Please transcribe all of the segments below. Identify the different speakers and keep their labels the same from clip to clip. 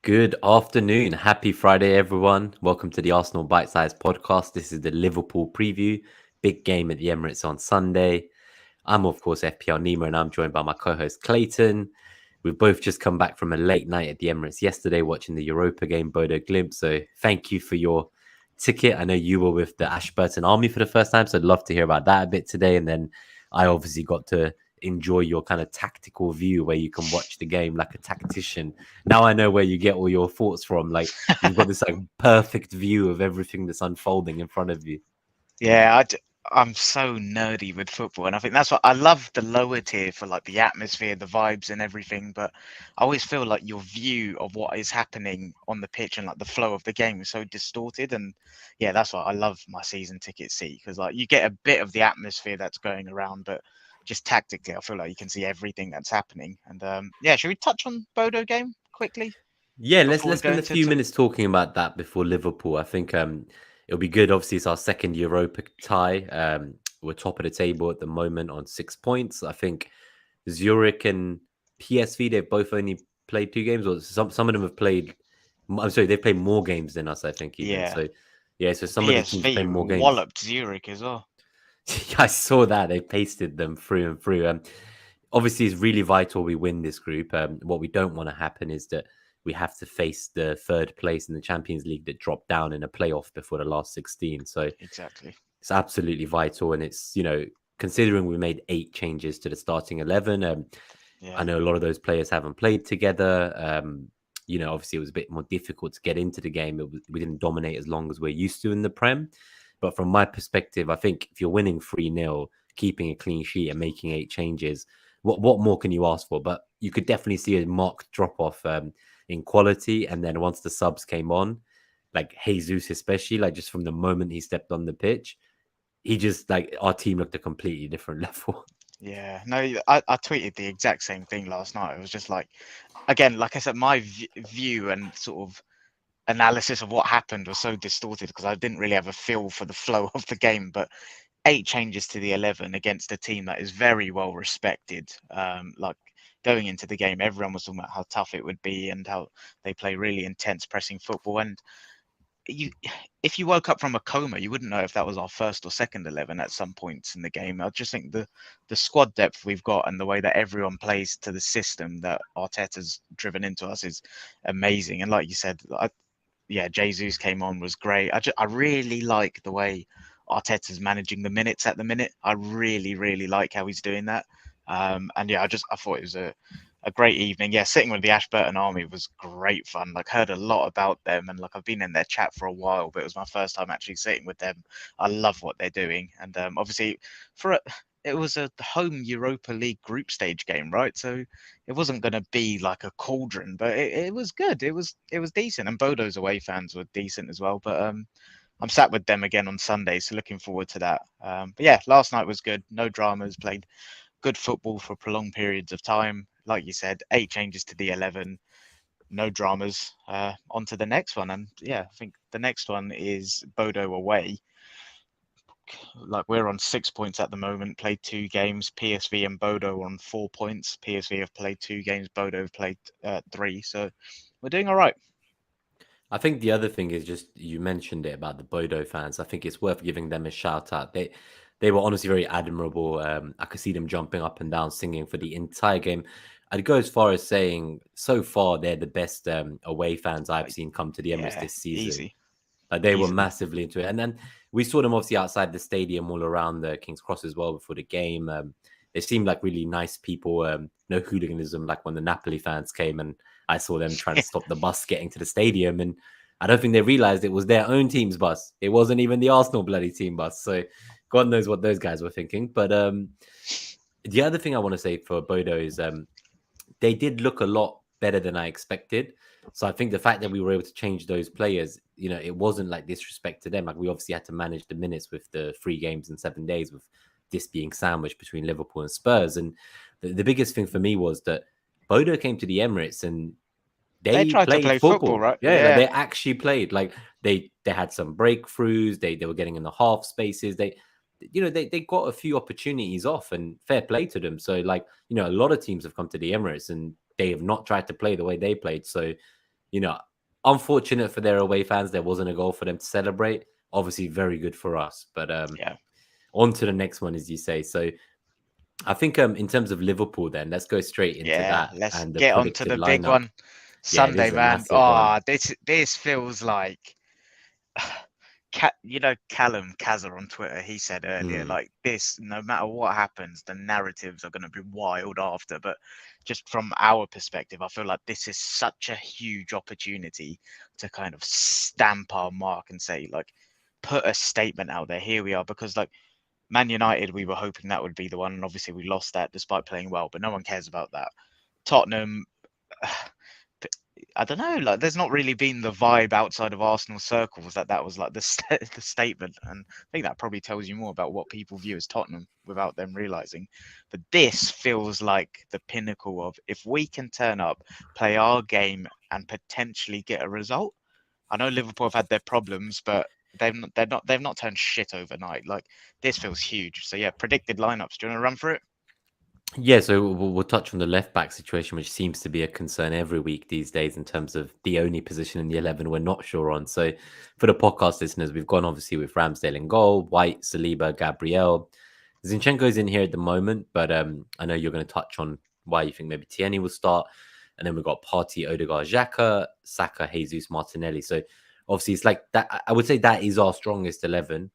Speaker 1: Good afternoon. Happy Friday, everyone. Welcome to the Arsenal BiteSize Podcast. This is the Liverpool preview. Big game at the Emirates on Sunday. I'm, of course, FPL Nima, and I'm joined by my co-host Clayton. We've both just come back from a late night at the Emirates yesterday watching the Europa game, Bodo Glimt. So thank you for your ticket. I know you were with the Ashburton Army for the first time, so I'd love to hear about that a bit today. And then I obviously got to enjoy your kind of tactical view where you can watch the game like a tactician. Now I know where you get all your thoughts from. Like you've got this like perfect view of everything that's unfolding in front of you.
Speaker 2: Yeah, I'm so nerdy with football, and I think that's what I love the lower tier for, like the atmosphere, the vibes, and everything. But I always feel like your view of what is happening on the pitch and like the flow of the game is so distorted. And yeah, that's why I love my season ticket seat, because like you get a bit of the atmosphere that's going around, but just tactically, I feel like you can see everything that's happening. And yeah, should we touch on Bodo game quickly
Speaker 1: Yeah, let's
Speaker 2: before we go
Speaker 1: spend a
Speaker 2: into
Speaker 1: few minutes talking about that before Liverpool. I think it'll be good. Obviously, it's our second Europa tie. We're top of the table at the moment on 6 points. I think Zurich and PSV, they've both only played 2 games, or some of them have played. I'm sorry, they've played more games than us, I think, even.
Speaker 2: Yeah,
Speaker 1: So, yeah, so some of the teams play
Speaker 2: PSV
Speaker 1: more games.
Speaker 2: walloped Zurich as well.
Speaker 1: I saw that. They pasted them through and through. Obviously, it's really vital we win this group. What we don't want to happen is that we have to face the third place in the Champions League that dropped down in a playoff before the last 16. So
Speaker 2: Exactly.
Speaker 1: it's absolutely vital. And it's, considering we made 8 changes to the starting 11, I know a lot of those players haven't played together. Obviously it was a bit more difficult to get into the game. We didn't dominate as long as we're used to in the Prem. But from my perspective, I think if you're winning 3-0, keeping a clean sheet and making 8 changes, what more can you ask for? But you could definitely see a marked drop-off in quality. And then once the subs came on, like Jesus especially, like just from the moment he stepped on the pitch, he just, like, our team looked a completely different level.
Speaker 2: Yeah, no, I tweeted the exact same thing last night. It was just like, again, like I said, my view and sort of analysis of what happened was so distorted because I didn't really have a feel for the flow of the game. But 8 changes to the 11 against a team that is very well respected. Like going into the game, everyone was talking about how tough it would be and how they play really intense pressing football. And if you woke up from a coma, you wouldn't know if that was our first or second 11 at some points in the game. I just think the squad depth we've got and the way that everyone plays to the system that Arteta's driven into us is amazing. And like you said, Jesus came on, was great. I really like the way Arteta's managing the minutes at the minute. I really, really like how he's doing that. And yeah, I thought it was a great evening. Yeah, sitting with the Ashburton Army was great fun. Like, heard a lot about them, and like I've been in their chat for a while, but it was my first time actually sitting with them. I love what they're doing, and obviously it was a home Europa League group stage game, right? So it wasn't going to be like a cauldron, but it was good. It was decent, and Bodo's away fans were decent as well. But I'm sat with them again on Sunday, so looking forward to that. But yeah, last night was good. No dramas. Played good football for prolonged periods of time. Like you said, 8 changes to the 11, no dramas. On to the next one. And yeah, I think the next one is Bodo away. Like, we're on 6 points at the moment, played 2 games. PSV and Bodo on 4 points. PSV have played 2 games, Bodo have played 3. So we're doing all right.
Speaker 1: I think the other thing is just, you mentioned it about the Bodo fans. I think it's worth giving them a shout out. They were honestly very admirable. I could see them jumping up and down, singing for the entire game. I'd go as far as saying, so far, they're the best away fans I've seen come to the Emirates this season.
Speaker 2: Easy.
Speaker 1: They were massively into it. And then we saw them obviously outside the stadium, all around the King's Cross as well before the game. They seemed like really nice people. No hooliganism, like when the Napoli fans came and I saw them trying to stop the bus getting to the stadium. And I don't think they realized it was their own team's bus. It wasn't even the Arsenal bloody team bus. So God knows what those guys were thinking. But the other thing I want to say for Bodo is they did look a lot better than I expected. So I think the fact that we were able to change those players, it wasn't like disrespect to them. Like, we obviously had to manage the minutes with the 3 games in 7 days, with this being sandwiched between Liverpool and Spurs. And the biggest thing for me was that Bodo came to the Emirates and they
Speaker 2: tried
Speaker 1: played
Speaker 2: to play football, right?
Speaker 1: Yeah. Like, they actually played. Like, they had some breakthroughs. They were getting in the half spaces. They got a few opportunities off, and fair play to them. So, like, a lot of teams have come to the Emirates and they have not tried to play the way they played. So you know, unfortunate for their away fans, there wasn't a goal for them to celebrate. Obviously, very good for us. But
Speaker 2: Yeah.
Speaker 1: on to the next one, as you say. So I think in terms of Liverpool, then let's go straight into
Speaker 2: Yeah,
Speaker 1: that
Speaker 2: let's
Speaker 1: and the
Speaker 2: get on to
Speaker 1: predicted
Speaker 2: the big
Speaker 1: lineup.
Speaker 2: one.
Speaker 1: Yeah, this
Speaker 2: Sunday,
Speaker 1: is a
Speaker 2: man.
Speaker 1: massive one.
Speaker 2: Oh, this feels like you know, Callum Kazza on Twitter, he said earlier,
Speaker 1: Mm.
Speaker 2: like this, no matter what happens, the narratives are going to be wild after. But just from our perspective, I feel like this is such a huge opportunity to kind of stamp our mark and say, like, put a statement out there. Here we are, because like Man United, we were hoping that would be the one, and obviously we lost that despite playing well, but no one cares about that. Tottenham, I don't know. Like, there's not really been the vibe outside of Arsenal circles that was like the statement, and I think that probably tells you more about what people view as Tottenham without them realizing. But this feels like the pinnacle of, if we can turn up, play our game, and potentially get a result. I know Liverpool have had their problems, but they've not turned shit overnight. Like, this feels huge. So yeah, predicted lineups. Do you want to run through it?
Speaker 1: Yeah, so we'll touch on the left back situation, which seems to be a concern every week these days in terms of the only position in the 11 we're not sure on. So for the podcast listeners, we've gone obviously with Ramsdale in goal, White, Saliba, Gabriel. Zinchenko's in here at the moment, but I know you're going to touch on why you think maybe Tierney will start. And then we've got Partey, Odegaard, Xhaka, Saka, Jesus, Martinelli. So obviously it's like that. I would say that is our strongest 11.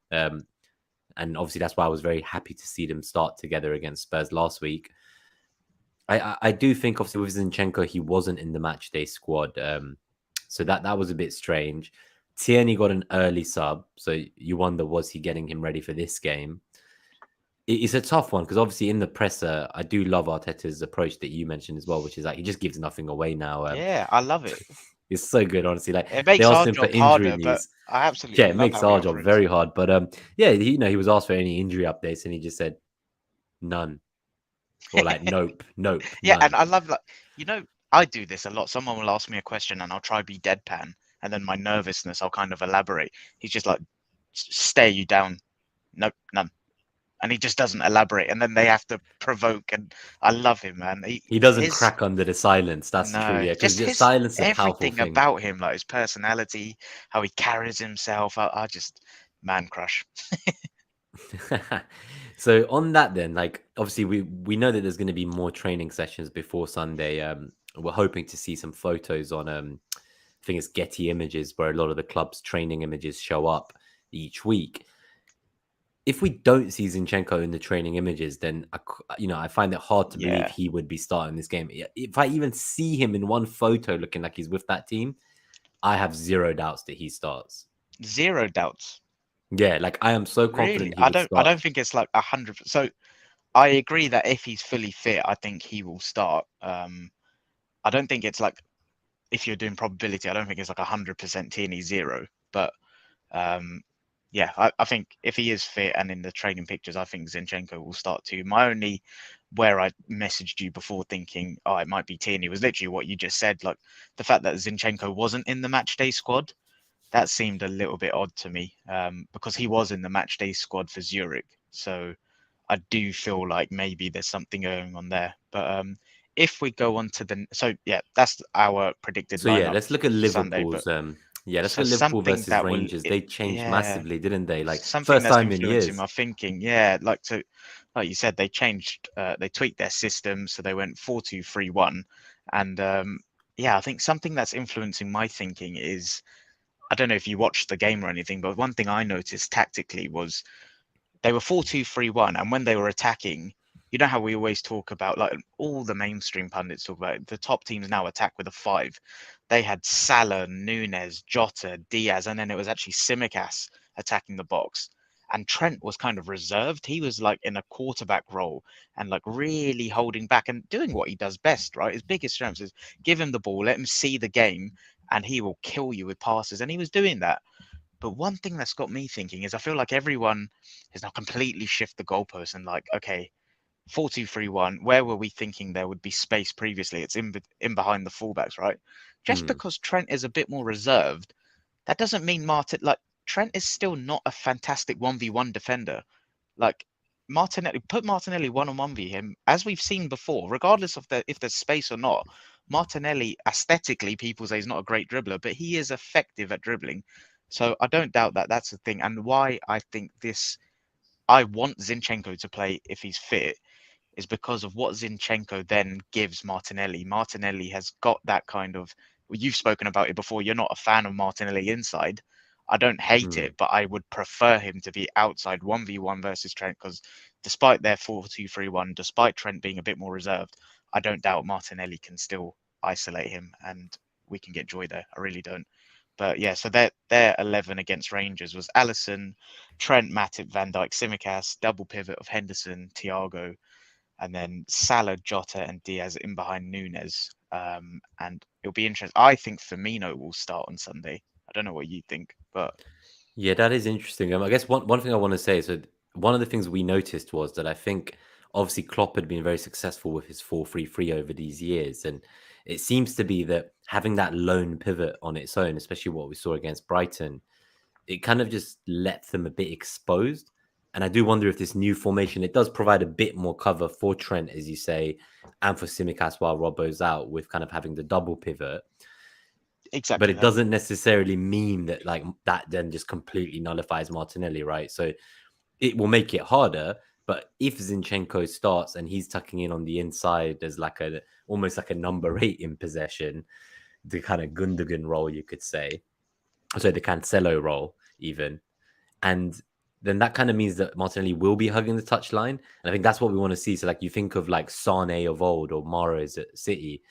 Speaker 1: And obviously that's why I was very happy to see them start together against Spurs last week. I do think obviously with Zinchenko, he wasn't in the match day squad. So that was a bit strange. Tierney got an early sub, so you wonder, was he getting him ready for this game? It's a tough one because obviously in the presser, I do love Arteta's approach that you mentioned as well, which is like he just gives nothing away now.
Speaker 2: Yeah, I love it.
Speaker 1: It's so good, honestly. Like
Speaker 2: It
Speaker 1: they
Speaker 2: makes
Speaker 1: asked
Speaker 2: our
Speaker 1: him for
Speaker 2: job
Speaker 1: injury
Speaker 2: harder, but
Speaker 1: news.
Speaker 2: I
Speaker 1: Yeah,
Speaker 2: absolutely
Speaker 1: it
Speaker 2: love
Speaker 1: makes
Speaker 2: how he
Speaker 1: our job
Speaker 2: operates.
Speaker 1: very hard. But yeah, he was asked for any injury updates and he just said none. Or like nope,
Speaker 2: Yeah, and
Speaker 1: none.
Speaker 2: I love that. You know, I do this a lot. Someone will ask me a question, and I'll try to be deadpan, and then my nervousness, I'll kind of elaborate. He's just like, stare you down. Nope, none. And he just doesn't elaborate, and then they have to provoke. And I love him, man.
Speaker 1: He doesn't
Speaker 2: His
Speaker 1: crack under the silence. That's true,
Speaker 2: no,
Speaker 1: yeah.
Speaker 2: just
Speaker 1: Because
Speaker 2: his
Speaker 1: silence is a powerful
Speaker 2: everything
Speaker 1: thing.
Speaker 2: about him, like his personality, how he carries himself. I just man crush.
Speaker 1: So on that then, like obviously we know that there's going to be more training sessions before Sunday. We're hoping to see some photos on I think it's Getty Images where a lot of the club's training images show up each week. If we don't see Zinchenko in the training images, then I find it hard to believe
Speaker 2: Yeah,
Speaker 1: he would be starting this game. If I even see him in one photo looking like he's with that team, I have zero doubts that he starts.
Speaker 2: zero doubts.
Speaker 1: Yeah, like I am so
Speaker 2: Really,
Speaker 1: confident he would
Speaker 2: I
Speaker 1: start.
Speaker 2: don't think it's like 100. So I agree that if he's fully fit, I think he will start. I don't think it's like, if you're doing probability, I don't think it's like 100% Tierney zero. But um, yeah, I think if he is fit and in the training pictures, I think Zinchenko will start too. My only, where I messaged you before thinking, oh, it might be Tierney, was literally what you just said. Like, the fact that Zinchenko wasn't in the match day squad, that seemed a little bit odd to me, because he was in the match day squad for Zurich. So I do feel like maybe there's something going on there. But if we go on to so yeah, that's our predicted
Speaker 1: So yeah,
Speaker 2: lineup
Speaker 1: let's look at
Speaker 2: for Sunday. But
Speaker 1: Liverpool's. Yeah, let's
Speaker 2: so
Speaker 1: look at Liverpool
Speaker 2: something
Speaker 1: versus
Speaker 2: that will,
Speaker 1: Rangers. They changed
Speaker 2: yeah,
Speaker 1: massively, didn't they? Like
Speaker 2: something
Speaker 1: first
Speaker 2: that's
Speaker 1: time in
Speaker 2: influencing
Speaker 1: years.
Speaker 2: my thinking. Yeah, like, so, like you said, they changed, they tweaked their system, so they went 4-2-3-1, and yeah, I think something that's influencing my thinking is, I don't know if you watched the game or anything, but one thing I noticed tactically was they were 4-2-3-1, and when they were attacking, you know how we always talk about, like all the mainstream pundits talk about, the top teams now attack with a five. They had Salah, Nunes, Jota, Diaz, and then it was actually Simicas attacking the box. And Trent was kind of reserved. He was like in a quarterback role and like really holding back and doing what he does best, right? His biggest strength is give him the ball, let him see the game, and he will kill you with passes. And he was doing that. But one thing that's got me thinking is, I feel like everyone has now completely shifted the goalpost and like, okay, 4-2-3-1, where were we thinking there would be space previously? It's in behind the fullbacks, right? Just
Speaker 1: Hmm.
Speaker 2: because Trent is a bit more reserved, that doesn't mean Martin, like, Trent is still not a fantastic 1v1 defender. Like, put Martinelli one on one v him, as we've seen before, regardless of if there's space or not. Martinelli, aesthetically, people say he's not a great dribbler, but he is effective at dribbling. So I don't doubt that that's the thing. And why I think I want Zinchenko to play if he's fit is because of what Zinchenko then gives Martinelli. Martinelli has got that kind of, well, you've spoken about it before. You're not a fan of Martinelli inside. I don't hate
Speaker 1: Hmm.
Speaker 2: it, but I would prefer him to be outside 1v1 versus Trent because despite their 4-2-3-1, despite Trent being a bit more reserved, I don't doubt Martinelli can still isolate him and we can get joy there. I really don't. But yeah, so their 11 against Rangers was Alisson, Trent, Matip, Van Dijk, Tsimikas, double pivot of Henderson, Thiago, and then Salah, Jota, and Diaz in behind Nunes. And it'll be interesting. I think Firmino will start on Sunday. I don't know what you think, but
Speaker 1: Yeah, that is interesting. I guess one thing I want to say, so one of the things we noticed was that I think obviously Klopp had been very successful with his 4-3-3 over these years. And it seems to be that having that lone pivot on its own, especially what we saw against Brighton, it kind of just left them a bit exposed. And I do wonder if this new formation, it does provide a bit more cover for Trent, as you say, and for Tsimikas while Robbo's out with kind of having the double pivot. But
Speaker 2: exactly
Speaker 1: it
Speaker 2: that.
Speaker 1: doesn't necessarily mean that like that then just completely nullifies Martinelli, right? So it will make it harder. But if Zinchenko starts and he's tucking in on the inside as like a almost like a number 8 in possession, the kind of Gundogan role, you could say, so the Cancelo role even, and then that kind of means that Martinelli will be hugging the touchline, and I think that's what we want to see. So like you think of like Sane of old or Mahrez at City,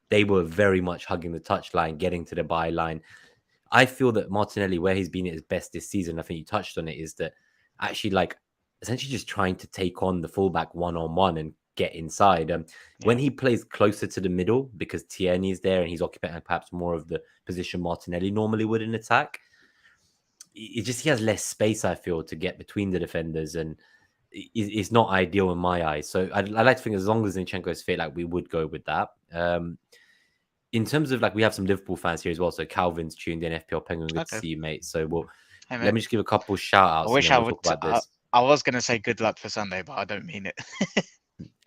Speaker 1: they were very much hugging the touchline, getting to the byline. I feel that Martinelli, where he's been at his best this season, I think you touched on it, is that actually like essentially just trying to take on the fullback one-on-one and get inside. When
Speaker 2: Yeah,
Speaker 1: he plays closer to the middle, because Tierney is there and he's occupying perhaps more of the position Martinelli normally would in attack, it just he has less space, I feel, to get between the defenders, and it's not ideal in my eyes. So I like to think as long as Zinchenko is fit, like we would go with that. In terms of like we have some Liverpool fans here as well. So Calvin's tuned in, FPL Penguin, good to
Speaker 2: okay.
Speaker 1: see you, mate. So we'll
Speaker 2: Hey,
Speaker 1: let
Speaker 2: mate.
Speaker 1: me just give a couple shout
Speaker 2: I
Speaker 1: outs and
Speaker 2: wish
Speaker 1: then
Speaker 2: I
Speaker 1: we'll
Speaker 2: would.
Speaker 1: talk about this.
Speaker 2: I was gonna say good luck for Sunday, but I don't mean it.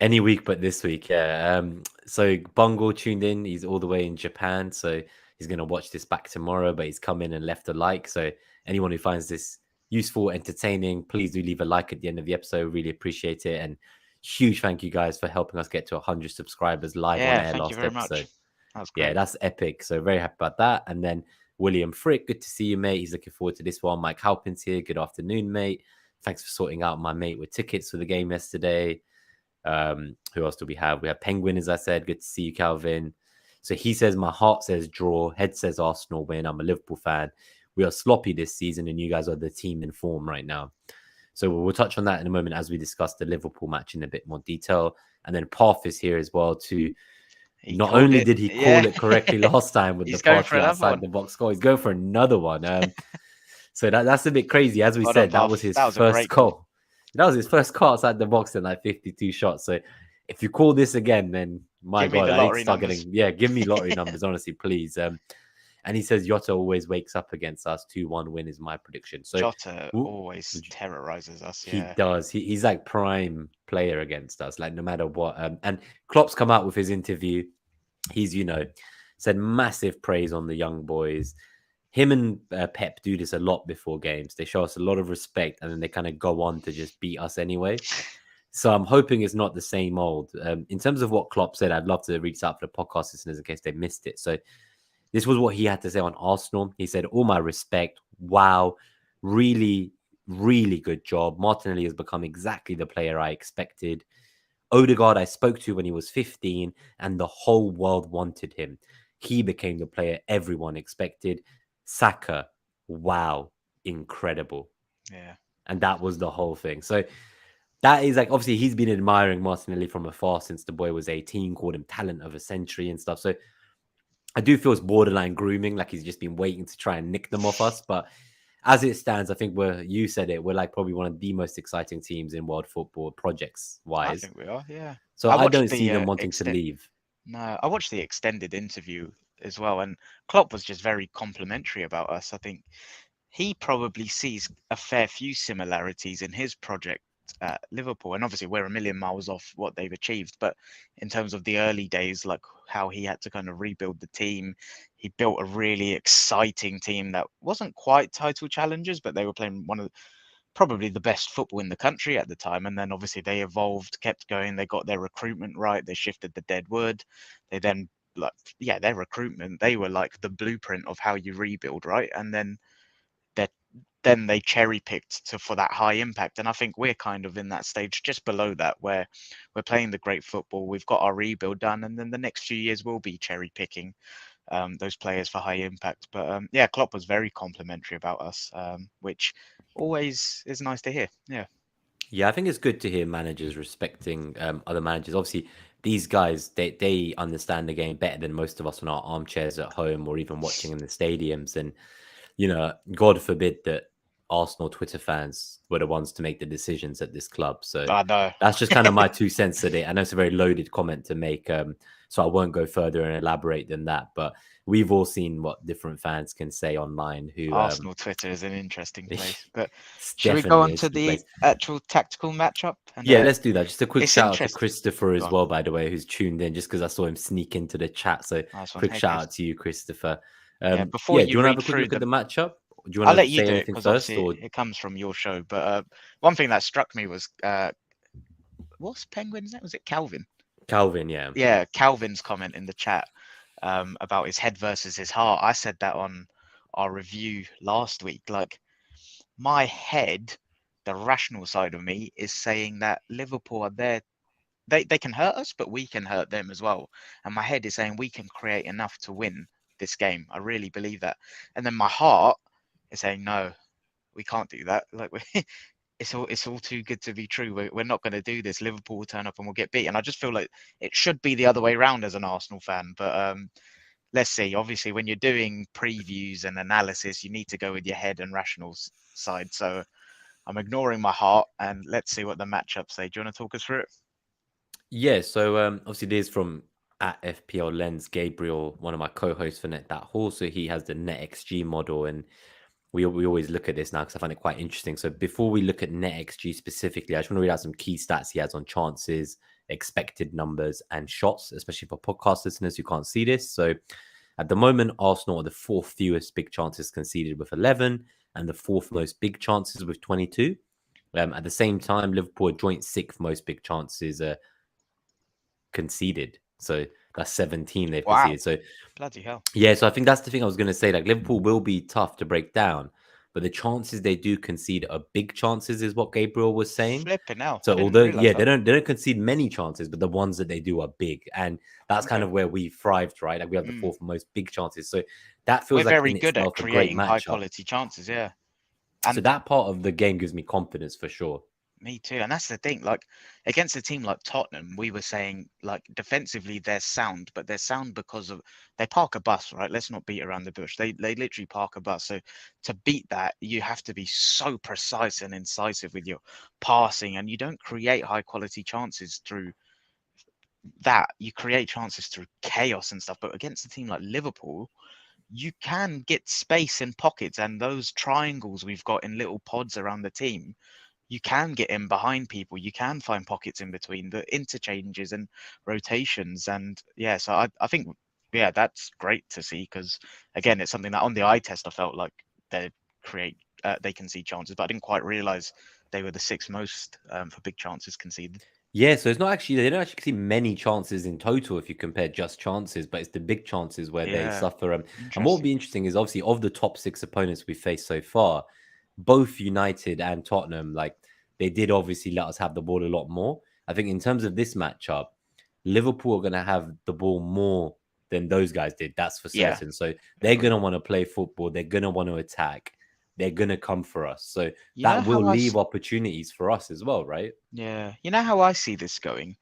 Speaker 1: Any week but this week, yeah. So Bungle tuned in. He's all the way in Japan, so he's gonna watch this back tomorrow. But he's come in and left a like. So anyone who finds this useful, entertaining, please do leave a like at the end of the episode. Really appreciate it. And huge thank you guys for helping us get to 100 subscribers live on
Speaker 2: Yeah,
Speaker 1: air
Speaker 2: thank you
Speaker 1: last
Speaker 2: very much.
Speaker 1: episode.
Speaker 2: That was
Speaker 1: Yeah,
Speaker 2: great.
Speaker 1: that's epic. So very happy about that. And then William Frick, good to see you, mate. He's looking forward to this one. Mike Halpin's here. Good afternoon, mate. Thanks for sorting out my mate with tickets for the game yesterday. Who else do we have? We have Penguin, as I said. Good to see you, Calvin. So he says, my heart says draw, head says Arsenal win. I'm a Liverpool fan. We are sloppy this season, and you guys are the team in form right now. So we'll touch on that in a moment as we discuss the Liverpool match in a bit more detail. And then Parth is here as well to
Speaker 2: He
Speaker 1: not
Speaker 2: called
Speaker 1: only
Speaker 2: it.
Speaker 1: did he call
Speaker 2: Yeah,
Speaker 1: it correctly last time with the
Speaker 2: he's going for
Speaker 1: party
Speaker 2: another
Speaker 1: outside
Speaker 2: one.
Speaker 1: the box score, he's going for another one. So that's a bit crazy. As we
Speaker 2: Well done,
Speaker 1: said, that was
Speaker 2: Puff.
Speaker 1: his
Speaker 2: That was a
Speaker 1: first
Speaker 2: great call.
Speaker 1: goal. That was his first goal outside the box in like 52 shots. So if you call this again, then my
Speaker 2: Give me
Speaker 1: God,
Speaker 2: the
Speaker 1: I need to
Speaker 2: lottery
Speaker 1: start
Speaker 2: numbers.
Speaker 1: getting, yeah, give me lottery numbers, honestly, please. And he says Jota always wakes up against us. 2-1 win is my prediction. So
Speaker 2: Jota always terrorizes us.
Speaker 1: he
Speaker 2: Yeah.
Speaker 1: does. He's like prime player against us, like no matter what. And Klopp's come out with his interview. He's, said massive praise on the young boys. Him and Pep do this a lot before games. They show us a lot of respect, and then they kind of go on to just beat us anyway. So I'm hoping it's not the same old. In terms of what Klopp said, I'd love to read this out for the podcast listeners in case they missed it. So this was what he had to say on Arsenal. He said, all my respect. Wow. Really, really good job. Martinelli has become exactly the player I expected. Odegaard, I spoke to when he was 15, and the whole world wanted him. He became the player everyone expected. Saka, wow, incredible.
Speaker 2: Yeah.
Speaker 1: And that was the whole thing. So that is like, obviously, he's been admiring Martinelli from afar since the boy was 18, called him talent of a century and stuff. So I do feel it's borderline grooming, like he's just been waiting to try and nick them off us. But as it stands, I think you said it, we're like probably one of the most exciting teams in world football projects
Speaker 2: I
Speaker 1: wise.
Speaker 2: think we are. Yeah.
Speaker 1: So
Speaker 2: I
Speaker 1: I
Speaker 2: watched
Speaker 1: don't see
Speaker 2: the
Speaker 1: them wanting to leave.
Speaker 2: No, I watched the extended interview as well, and Klopp was just very complimentary about us. I think he probably sees a fair few similarities in his project at Liverpool, and obviously we're a million miles off what they've achieved. But in terms of the early days, like how he had to kind of rebuild the team, he built a really exciting team that wasn't quite title challengers, but they were playing one of probably the best football in the country at the time. And then obviously they evolved, kept going. They got their recruitment right. They shifted the dead wood. They then their recruitment, they were like the blueprint of how you rebuild, right? And then that then they cherry picked for that high impact. And I think we're kind of in that stage just below that, where we're playing the great football. We've got our rebuild done, and then the next few years we'll be cherry picking those players for high impact. But yeah, Klopp was very complimentary about us, which always is nice to hear.
Speaker 1: Yeah, I think it's good to hear managers respecting other managers. Obviously, these guys they understand the game better than most of us on our armchairs at home or even watching in the stadiums. And God forbid that Arsenal Twitter fans were the ones to make the decisions at this club. So
Speaker 2: I know.
Speaker 1: that's just kind of my 2 cents today. I know it's a very loaded comment to make, so I won't go further and elaborate than that. But we've all seen what different fans can say online. Who
Speaker 2: Arsenal Twitter is an interesting place. But
Speaker 1: it's
Speaker 2: should we go
Speaker 1: definitely
Speaker 2: on
Speaker 1: an
Speaker 2: to
Speaker 1: interesting
Speaker 2: the
Speaker 1: place.
Speaker 2: actual tactical matchup? And,
Speaker 1: Yeah, let's do that. Just a quick
Speaker 2: it's
Speaker 1: shout out to
Speaker 2: interesting.
Speaker 1: Christopher
Speaker 2: Go
Speaker 1: as
Speaker 2: on.
Speaker 1: well, by the way, who's tuned in just because I saw him sneak into the chat. So
Speaker 2: Nice one.
Speaker 1: quick
Speaker 2: Hey,
Speaker 1: shout
Speaker 2: Chris.
Speaker 1: out to you, Christopher.
Speaker 2: Before
Speaker 1: do you want to have
Speaker 2: read
Speaker 1: a quick
Speaker 2: through
Speaker 1: look at the matchup? Do you
Speaker 2: I'll
Speaker 1: want to
Speaker 2: let you
Speaker 1: say
Speaker 2: do it
Speaker 1: anything
Speaker 2: because
Speaker 1: first?
Speaker 2: obviously
Speaker 1: Or
Speaker 2: it comes from your show. But one thing that struck me was what's Penguin's name? Was it Calvin?
Speaker 1: Calvin, yeah.
Speaker 2: Yeah, Calvin's comment in the chat about his head versus his heart. I said that on our review last week. Like, my head, the rational side of me, is saying that Liverpool are there. They can hurt us, but we can hurt them as well. And my head is saying we can create enough to win this game. I really believe that. And then my heart is saying no, we can't do that. Like it's all too good to be true. We're not going to do this. Liverpool will turn up and we'll get beat. And I just feel like it should be the other way around as an Arsenal fan. But let's see. Obviously, when you're doing previews and analysis, you need to go with your head and rational side. So I'm ignoring my heart, and let's see what the matchups say. Do you want to talk us through it?
Speaker 1: Yeah, so obviously there's from at FPL Lens, Gabriel, one of my co-hosts for Net That Hall. So he has the Net XG model, and we always look at this now because I find it quite interesting. So before we look at Net XG specifically, I just want to read out some key stats he has on chances, expected numbers, and shots, especially for podcast listeners who can't see this. So at the moment, Arsenal are the fourth fewest big chances conceded with 11, and the fourth most big chances with 22. At the same time, Liverpool are joint sixth most big chances conceded. So that's 17 they've conceded. So
Speaker 2: bloody hell.
Speaker 1: Yeah, so I think that's the thing I was going to say. Like, Liverpool will be tough to break down, but the chances they do concede are big chances, is what Gabriel was saying.
Speaker 2: Flipping out.
Speaker 1: So although they don't concede many chances, but the ones that they do are big, and that's kind of where we thrived, right? Like we have the fourth most big chances. So that feels
Speaker 2: we're
Speaker 1: like
Speaker 2: very
Speaker 1: in
Speaker 2: good at
Speaker 1: itself a great
Speaker 2: creating
Speaker 1: matchup.
Speaker 2: high quality chances. Yeah.
Speaker 1: And so that part of the game gives me confidence for sure.
Speaker 2: Me too. And that's the thing, like against a team like Tottenham, we were saying like defensively they're sound, but they're sound because of they park a bus, right? Let's not beat around the bush. They literally park a bus. So to beat that, you have to be so precise and incisive with your passing, and you don't create high quality chances through that. You create chances through chaos and stuff. But against a team like Liverpool, you can get space in pockets, and those triangles we've got in little pods around the team, you can get in behind people. You can find pockets in between the interchanges and rotations. And yeah, so I think, yeah, that's great to see because, again, it's something that on the eye test, I felt like they can see chances, but I didn't quite realize they were the sixth most for big chances conceded.
Speaker 1: Yeah, so it's not actually, they don't actually see many chances in total if you compare just chances, but it's the big chances where they suffer. And what will be interesting is obviously of the top six opponents we faced so far, both United and Tottenham, like they did obviously let us have the ball a lot more. I think in terms of this matchup, Liverpool are going to have the ball more than those guys did. That's for certain. So they're going to want to play football. They're going to want to attack. They're going to come for us. So that will leave opportunities for us as well, right?
Speaker 2: Yeah. You know how I see this going?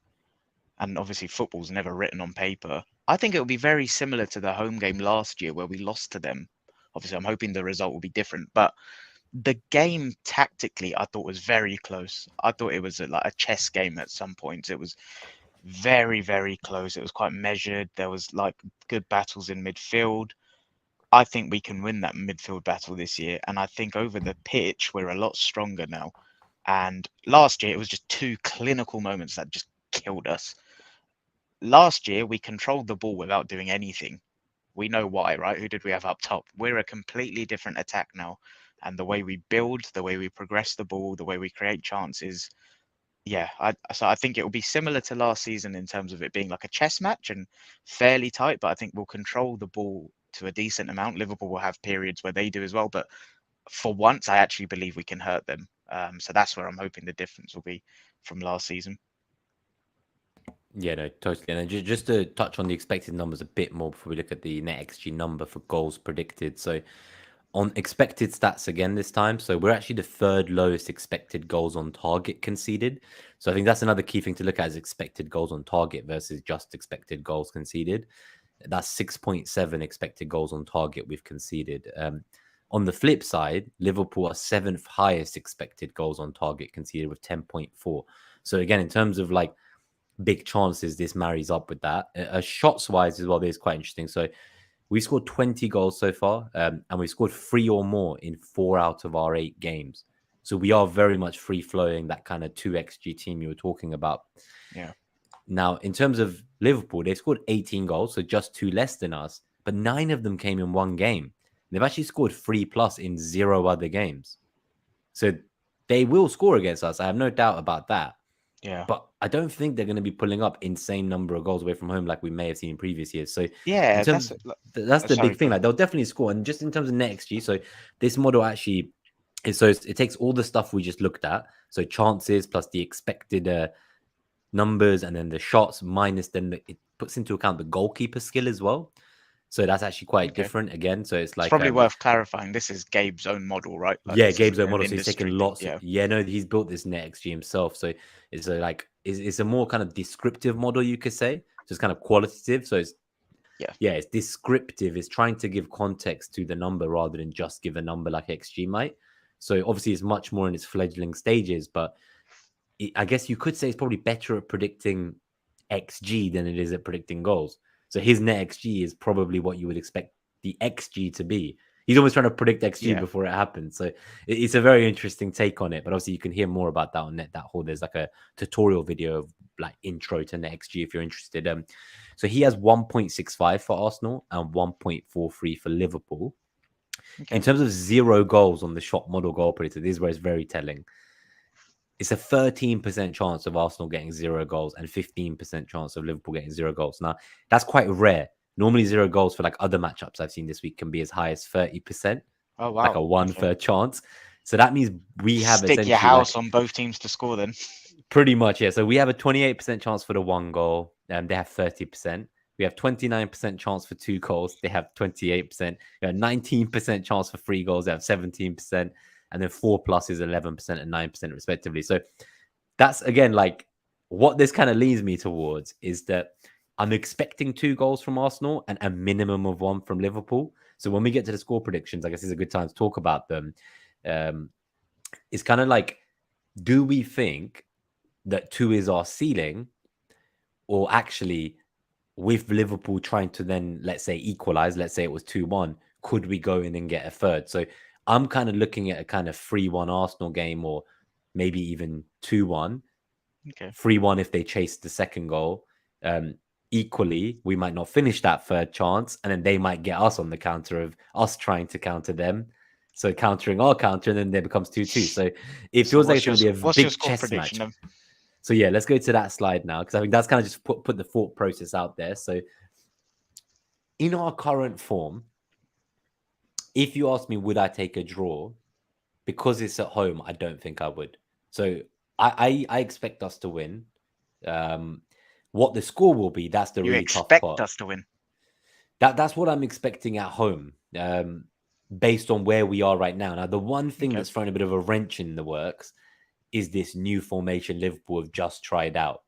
Speaker 2: And obviously football's never written on paper. I think it will be very similar to the home game last year where we lost to them. Obviously, I'm hoping the result will be different, but the game tactically, I thought was very close. I thought it was like a chess game at some points. It was very, very close. It was quite measured. There was like good battles in midfield. I think we can win that midfield battle this year. And I think over the pitch, we're a lot stronger now. And last year, it was just two clinical moments that just killed us. Last year, we controlled the ball without doing anything. We know why, right? Who did we have up top? We're a completely different attack now. And the way we build, the way we progress the ball, the way we create chances, yeah, so I think it will be similar to last season in terms of it being like a chess match and fairly tight, but I think we'll control the ball to a decent amount. Liverpool will have periods where they do as well, but for once, I actually believe we can hurt them. So that's where I'm hoping the difference will be from last season.
Speaker 1: Yeah, no, totally. And then just to touch on the expected numbers a bit more before we look at the net XG number for goals predicted. So on expected stats again this time. So we're actually the third lowest expected goals on target conceded. So I think that's another key thing to look at is expected goals on target versus just expected goals conceded. That's 6.7 expected goals on target we've conceded. On the flip side, Liverpool are seventh highest expected goals on target conceded with 10.4. So again, in terms of like big chances, this marries up with that. Shots wise as well, this is quite interesting. So we scored 20 goals so far, and we scored 3 or more in 4 out of our 8 games. So we are very much free flowing, that kind of 2xG team you were talking about.
Speaker 2: Yeah.
Speaker 1: Now, in terms of Liverpool, they scored 18 goals, so just 2 less than us, but 9 of them came in one game. They've actually scored 3+ in 0 other games. So they will score against us. I have no doubt about that.
Speaker 2: Yeah.
Speaker 1: But I don't think they're going to be pulling up insane number of goals away from home like we may have seen in previous years. So
Speaker 2: yeah,
Speaker 1: that's the big thing. Like they'll definitely score. And just in terms of net XG, so this model actually it takes all the stuff we just looked at. So chances plus the expected numbers and then the shots minus it puts into account the goalkeeper skill as well. So that's actually quite different again. So it's like
Speaker 2: probably worth clarifying. This is Gabe's own model, right?
Speaker 1: Like, yeah, Gabe's own model. So he's taken lots. No, he's built this net XG himself. So it's it's a more kind of descriptive model, you could say. So it's kind of qualitative. So it's it's descriptive. It's trying to give context to the number rather than just give a number like XG might. So obviously it's much more in its fledgling stages, but I guess you could say it's probably better at predicting XG than it is at predicting goals. So his net XG is probably what you would expect the XG to be. He's almost trying to predict XG before it happens. So it's a very interesting take on it. But obviously you can hear more about that on Net That Hole. There's like a tutorial video of like intro to net XG if you're interested. So he has 1.65 for Arsenal and 1.43 for Liverpool. Okay. In terms of 0 goals on the shot model goal predictor, this is where it's very telling. It's a 13% chance of Arsenal getting 0 goals and 15% chance of Liverpool getting 0 goals. Now, that's quite rare. Normally 0 goals for like other matchups I've seen this week can be as high as 30%.
Speaker 2: Oh, wow.
Speaker 1: Like a 1/3 chance. So that means we have
Speaker 2: stick your house on both teams to score then.
Speaker 1: Pretty much, yeah. So we have a 28% chance for the 1 goal. They have 30%. We have 29% chance for 2 goals. They have 28%. We have 19% chance for 3 goals. They have 17%. And then 4+ is 11% and 9% respectively. So that's, again, like what this kind of leads me towards is that I'm expecting 2 goals from Arsenal and a minimum of 1 from Liverpool. So when we get to the score predictions, I guess it's a good time to talk about them. It's kind of like, do we think that 2 is our ceiling? Or actually, with Liverpool trying to then, let's say, equalize, let's say it was 2-1, could we go in and get a third? So I'm kind of looking at a kind of 3-1 Arsenal game or maybe even 2-1.
Speaker 2: Okay.
Speaker 1: 3-1 if they chase the second goal. Equally, we might not finish that third chance, and then they might get us on the counter of us trying to counter them. So countering our counter, and then there becomes 2-2. So it feels like it's going to be a big chess match. So yeah, let's go to that slide now, because I think that's kind of just put the thought process out there. So in our current form, if you ask me, would I take a draw? Because it's at home, I don't think I would. So I expect us to win. What the score will be, that's the really tough part.
Speaker 2: You expect us to win?
Speaker 1: That's what I'm expecting at home, based on where we are right now. Now, the one thing that's thrown a bit of a wrench in the works is this new formation Liverpool have just tried out.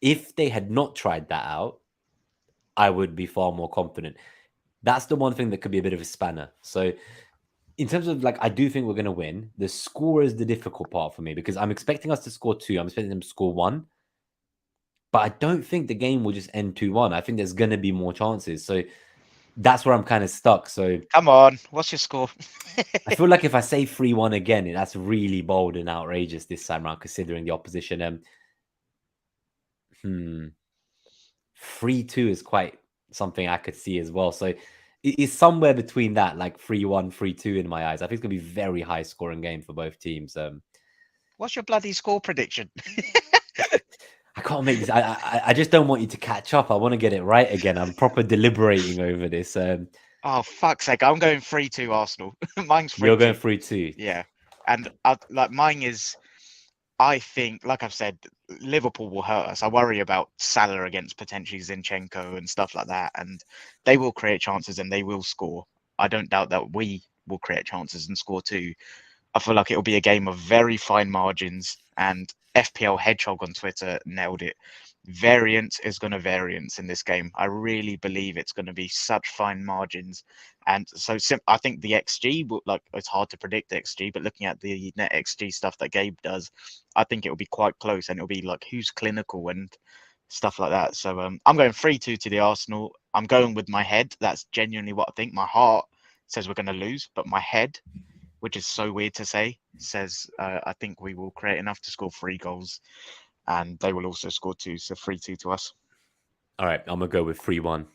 Speaker 1: If they had not tried that out, I would be far more confident. That's the one thing that could be a bit of a spanner. So in terms of like, I do think we're going to win. The score is the difficult part for me because I'm expecting us to score 2. I'm expecting them to score 1. But I don't think the game will just end 2-1. I think there's going to be more chances. So that's where I'm kind of stuck. So
Speaker 2: Come on, what's your score?
Speaker 1: I feel like if I say 3-1 again, that's really bold and outrageous this time around, considering the opposition. 3-2 is quite something I could see as well. So it's somewhere between that, like 3-1, 3-2 in my eyes. I think it's going to be very high scoring game for both teams.
Speaker 2: What's your bloody score prediction?
Speaker 1: I can't make this. I just don't want you to catch up. I want to get it right again. I'm proper deliberating over this.
Speaker 2: Oh, fuck's sake. I'm going 3-2 Arsenal. Mine's 3-2.
Speaker 1: You're going 3-2.
Speaker 2: Yeah. And like mine is, I think, like I've said, Liverpool will hurt us. I worry about Salah against potentially Zinchenko and stuff like that. And they will create chances and they will score. I don't doubt that we will create chances and score too. I feel like it'll be a game of very fine margins, and FPL Hedgehog on Twitter nailed it. Variance is going to variance in this game. I really believe it's going to be such fine margins. And so I think the XG, like, it's hard to predict XG, but looking at the net XG stuff that Gabe does, I think it'll be quite close, and it'll be like who's clinical and stuff like that. So I'm going 3-2 to the Arsenal. I'm going with my head. That's genuinely what I think. My heart says we're going to lose, but my head, which is so weird to say, says I think we will create enough to score 3 goals, and they will also score 2, so 3-2 to us.
Speaker 1: All right, I'm going to go with 3-1.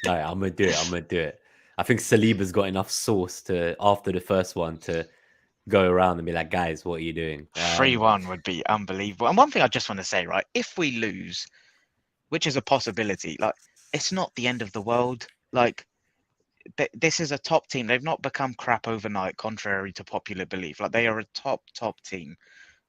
Speaker 1: All right, I'm going to do it. I think Saliba's got enough sauce to, after the first one, to go around and be like, guys, what are you doing?
Speaker 2: 3-1 would be unbelievable. And one thing I just want to say, right, if we lose, which is a possibility, like, it's not the end of the world. Like, this is a top team. They've not become crap overnight, contrary to popular belief. Like, they are a top team.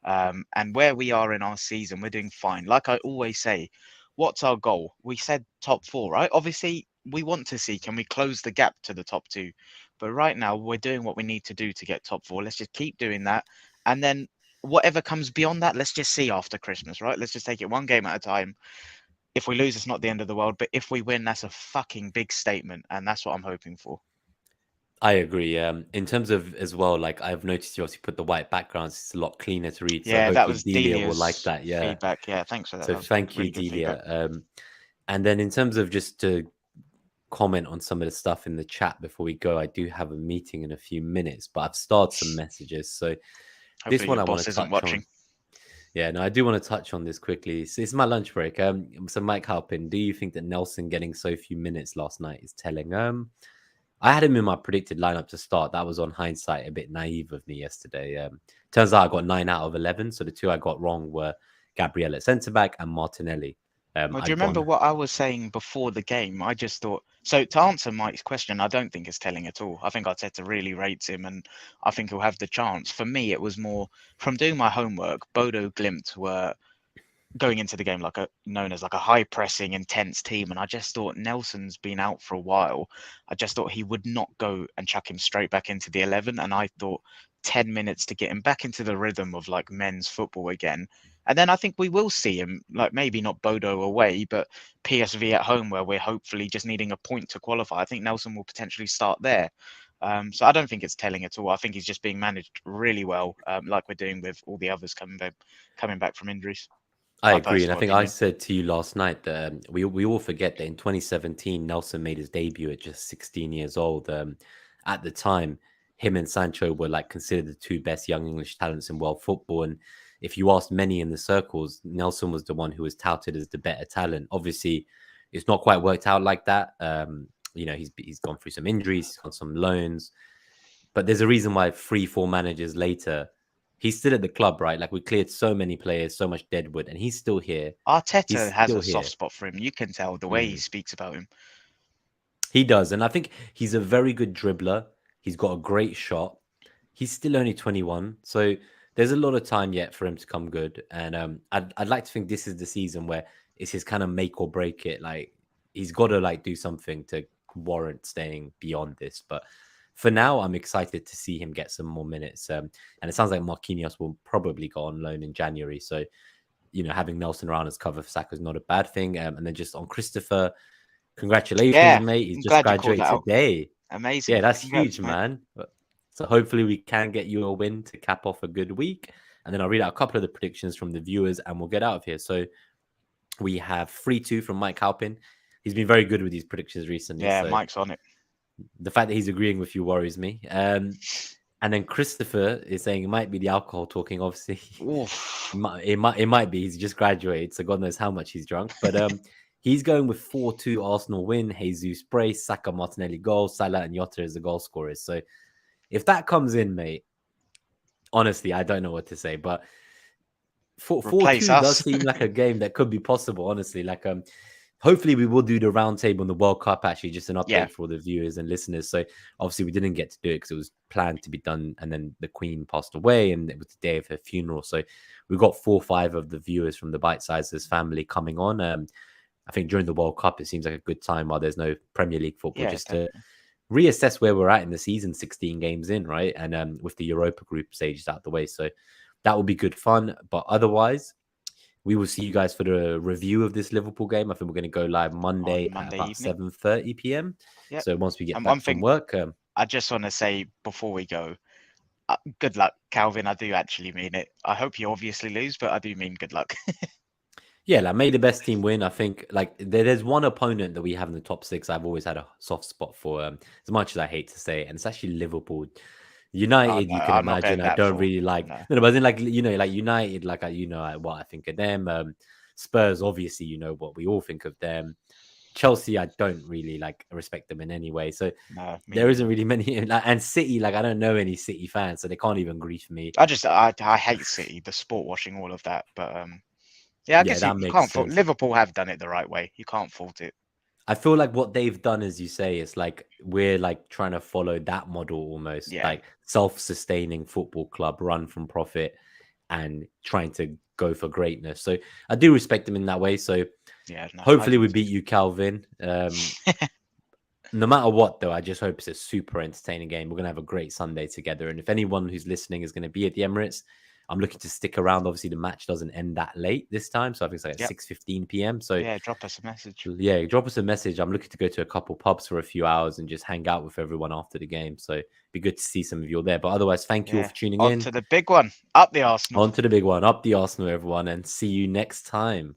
Speaker 2: And where we are in our season, we're doing fine. Like I always say, what's our goal? We said top 4, right? Obviously, we want to see, can we close the gap to the top 2? But right now, we're doing what we need to do to get top 4. Let's just keep doing that. And then whatever comes beyond that, let's just see after Christmas, right? Let's just take it one game at a time. If we lose, it's not the end of the world. But if we win, that's a fucking big statement. And that's what I'm hoping for.
Speaker 1: I agree. In terms of as well, like I've noticed you also put the white backgrounds. It's a lot cleaner to read.
Speaker 2: Yeah,
Speaker 1: so
Speaker 2: that was
Speaker 1: Delia will
Speaker 2: Delia's
Speaker 1: like that. Yeah.
Speaker 2: feedback. Yeah, thanks for that.
Speaker 1: So
Speaker 2: That
Speaker 1: thank you,
Speaker 2: really good
Speaker 1: Delia.
Speaker 2: feedback.
Speaker 1: And then in terms of just to comment on some of the stuff in the chat before we go, I do have a meeting in a few minutes, but I've started some messages. So
Speaker 2: Hopefully
Speaker 1: this one
Speaker 2: your
Speaker 1: I want
Speaker 2: boss
Speaker 1: to
Speaker 2: isn't
Speaker 1: touch
Speaker 2: watching.
Speaker 1: on. Yeah, no, I do want to touch on this quickly. So it's my lunch break. So Mike Halpin, do you think that Nelson getting so few minutes last night is telling? I had him in my predicted lineup to start. That was on hindsight a bit naive of me yesterday. Turns out I got 9 out of 11. So the 2 I got wrong were Gabriel at centre back and Martinelli.
Speaker 2: Well, do you remember what I was saying before the game? I just thought, so to answer Mike's question, I don't think it's telling at all. I think Arteta really rates him, and I think he'll have the chance. For me, it was more from doing my homework. Bodo Glimt were going into the game known as like a high pressing, intense team, and I just thought Nelson's been out for a while. I just thought he would not go and chuck him straight back into the 11, and I thought 10 minutes to get him back into the rhythm of like men's football again. And then I think we will see him, like maybe not Bodo away, but PSV at home, where we're hopefully just needing a point to qualify. I think Nelson will potentially start there. So I don't think it's telling at all. I think he's just being managed really well, like we're doing with all the others coming back from injuries.
Speaker 1: I agree. And I think I said to you last night that we all forget that in 2017, Nelson made his debut at just 16 years old. At the time, him and Sancho were like considered the 2 best young English talents in world football. And if you asked many in the circles, Nelson was the one who was touted as the better talent. Obviously, it's not quite worked out like that. He's gone through some injuries, he's gone some loans. But there's a reason why 3-4 managers later, he's still at the club, right? Like we cleared so many players, so much deadwood, and he's still here.
Speaker 2: Arteta has a soft spot for him. You can tell the way he speaks about him.
Speaker 1: He does. And I think he's a very good dribbler. He's got a great shot. He's still only 21. So there's a lot of time yet for him to come good. And I'd like to think this is the season where it's his kind of make or break it. Like he's got to like do something to warrant staying beyond this. But for now, I'm excited to see him get some more minutes. And it sounds like Marquinhos will probably go on loan in January. So, having Nelson around as cover for Saka is not a bad thing. And then just on Christopher, congratulations, mate. He's just graduated today.
Speaker 2: Amazing.
Speaker 1: Yeah, that's huge, man. So hopefully we can get you a win to cap off a good week. And then I'll read out a couple of the predictions from the viewers and we'll get out of here. So we have 3-2 from Mike Halpin. He's been very good with these predictions recently.
Speaker 2: Yeah,
Speaker 1: so
Speaker 2: Mike's on it.
Speaker 1: the fact that he's agreeing with you worries me. And then Christopher is saying it might be the alcohol talking. Obviously,
Speaker 2: Oof.
Speaker 1: it might be. He's just graduated, so God knows how much he's drunk. But he's going with 4-2 Arsenal win. Jesus brace, Saka, Martinelli goal, Salah and Jota as the goal scorers. So if that comes in, mate, honestly, I don't know what to say. But 4-2 does seem like a game that could be possible. Honestly, like hopefully we will do the roundtable on the World Cup, actually, just an update for the viewers and listeners. So obviously we didn't get to do it because it was planned to be done, and then the Queen passed away and it was the day of her funeral. So we got 4 or 5 of the viewers from the BiteSizers family coming on. I think during the World Cup, it seems like a good time while there's no Premier League football, just to reassess where we're at in the season, 16 games in, right? And with the Europa group stages out the way. So that will be good fun. But otherwise, we will see you guys for the review of this Liverpool game. I think we're going to go live Monday at about 7:30 p.m.
Speaker 2: Yep.
Speaker 1: So once we get back from work.
Speaker 2: I just want to say before we go, good luck, Calvin. I do actually mean it. I hope you obviously lose, but I do mean good luck.
Speaker 1: Yeah, like may the best team win. I think like there's one opponent that we have in the top 6 I've always had a soft spot for, as much as I hate to say it, and it's actually Liverpool. United, you can imagine I don't really like. No, but then like like United, like what I think of them. Spurs, obviously, what we all think of them. Chelsea, I don't really like respect them in any way. So there isn't really many. And City, like I don't know any City fans, so they can't even grief me.
Speaker 2: I hate City, the sport washing, all of that. But I guess you can't fault. Liverpool have done it the right way. You can't fault it.
Speaker 1: I feel like what they've done, as you say, is like we're like trying to follow that model almost, like self-sustaining football club run from profit and trying to go for greatness. So I do respect them in that way. So hopefully we beat you, Calvin. No matter what, though, I just hope it's a super entertaining game. We're going to have a great Sunday together. And if anyone who's listening is going to be at the Emirates, I'm looking to stick around. Obviously, the match doesn't end that late this time. So I think it's like at 6:15 p.m. So
Speaker 2: drop us a message.
Speaker 1: Yeah, drop us a message. I'm looking to go to a couple pubs for a few hours and just hang out with everyone after the game. So it'd be good to see some of you all there. But otherwise, thank you all for tuning in.
Speaker 2: On to the big one. Up the Arsenal.
Speaker 1: On to the big one. Up the Arsenal, everyone. And see you next time.